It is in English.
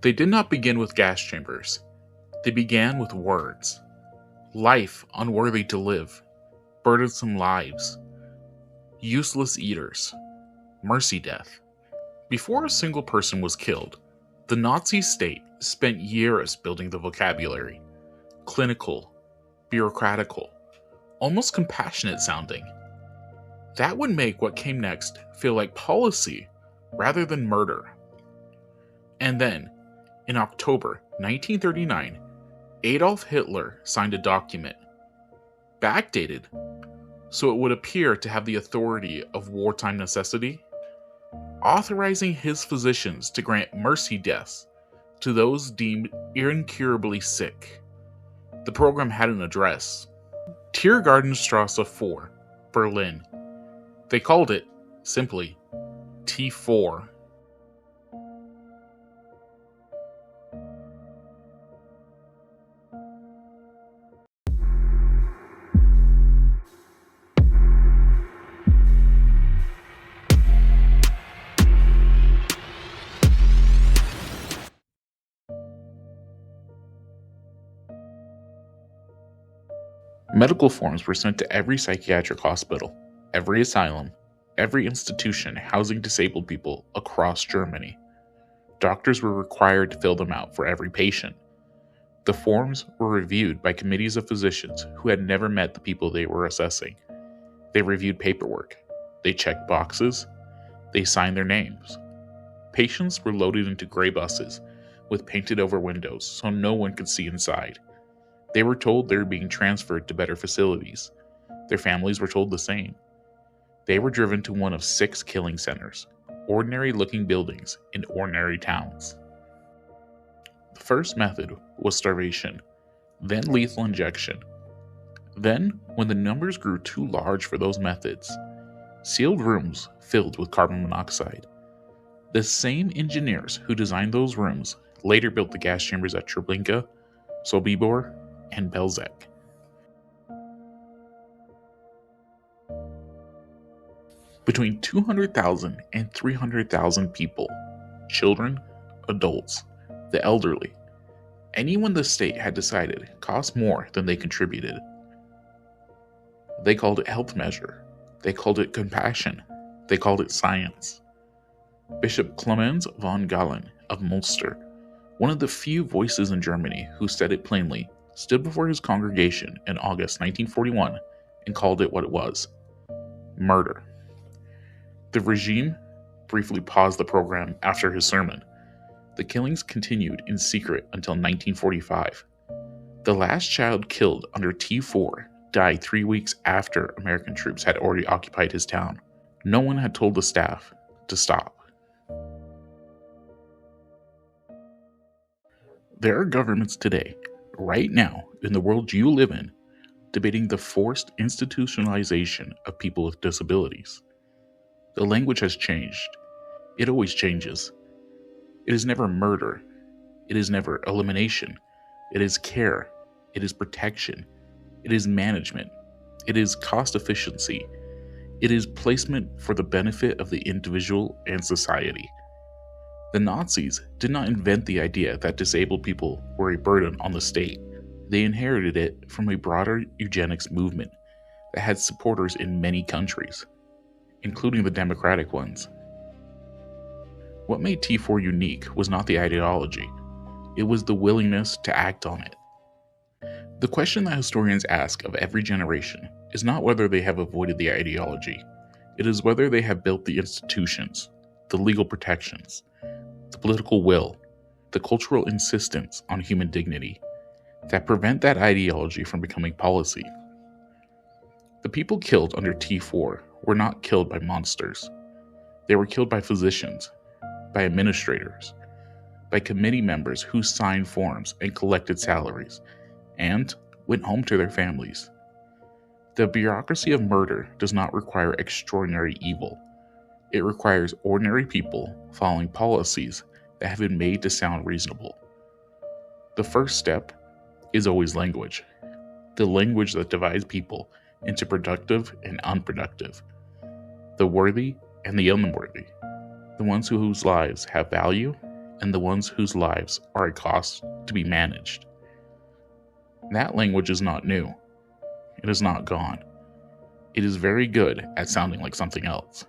They did not begin with gas chambers. They began with words. Life unworthy to live, burdensome lives, useless eaters, mercy death. Before a single person was killed, the Nazi state spent years building the vocabulary. Clinical, bureaucratical, almost compassionate sounding. That would make what came next feel like policy rather than murder. And then, in October 1939, Adolf Hitler signed a document, backdated, so it would appear to have the authority of wartime necessity, authorizing his physicians to grant mercy deaths to those deemed incurably sick. The program had an address, Tiergartenstrasse 4, Berlin. They called it, simply, T4. Medical forms were sent to every psychiatric hospital, every asylum, every institution housing disabled people across Germany. Doctors were required to fill them out for every patient. The forms were reviewed by committees of physicians who had never met the people they were assessing. They reviewed paperwork. They checked boxes. They signed their names. Patients were loaded into gray buses with painted over windows so no one could see inside. They were told they were being transferred to better facilities. Their families were told the same. They were driven to one of 6 killing centers, ordinary-looking buildings in ordinary towns. The first method was starvation, then lethal injection. Then, when the numbers grew too large for those methods, sealed rooms filled with carbon monoxide. The same engineers who designed those rooms later built the gas chambers at Treblinka, Sobibor, and Belzec. Between 200,000 and 300,000 people, children, adults, the elderly, anyone the state had decided cost more than they contributed. They called it health measure. They called it compassion. They called it science. Bishop Clemens von Galen of Munster, one of the few voices in Germany who said it plainly, stood before his congregation in August 1941 and called it what it was: murder. The regime briefly paused the program after his sermon. The killings continued in secret until 1945. The last child killed under T4 died 3 weeks after American troops had already occupied his town. No one had told the staff to stop. There are governments today, right now, in the world you live in, debating the forced institutionalization of people with disabilities. The language has changed. It always changes. It is never murder. It is never elimination. It is care. It is protection. It is management. It is cost efficiency. It is placement for the benefit of the individual and society. The Nazis did not invent the idea that disabled people were a burden on the state. They inherited it from a broader eugenics movement that had supporters in many countries, including the democratic ones. What made T4 unique was not the ideology, it was the willingness to act on it. The question that historians ask of every generation is not whether they have avoided the ideology, it is whether they have built the institutions, the legal protections, the political will, the cultural insistence on human dignity that prevent that ideology from becoming policy. The people killed under T4 were not killed by monsters. They were killed by physicians, by administrators, by committee members who signed forms and collected salaries, and went home to their families. The bureaucracy of murder does not require extraordinary evil. It requires ordinary people following policies that have been made to sound reasonable. The first step is always language. The language that divides people into productive and unproductive, the worthy and the unworthy, the ones whose lives have value and the ones whose lives are a cost to be managed. That language is not new. It is not gone. It is very good at sounding like something else.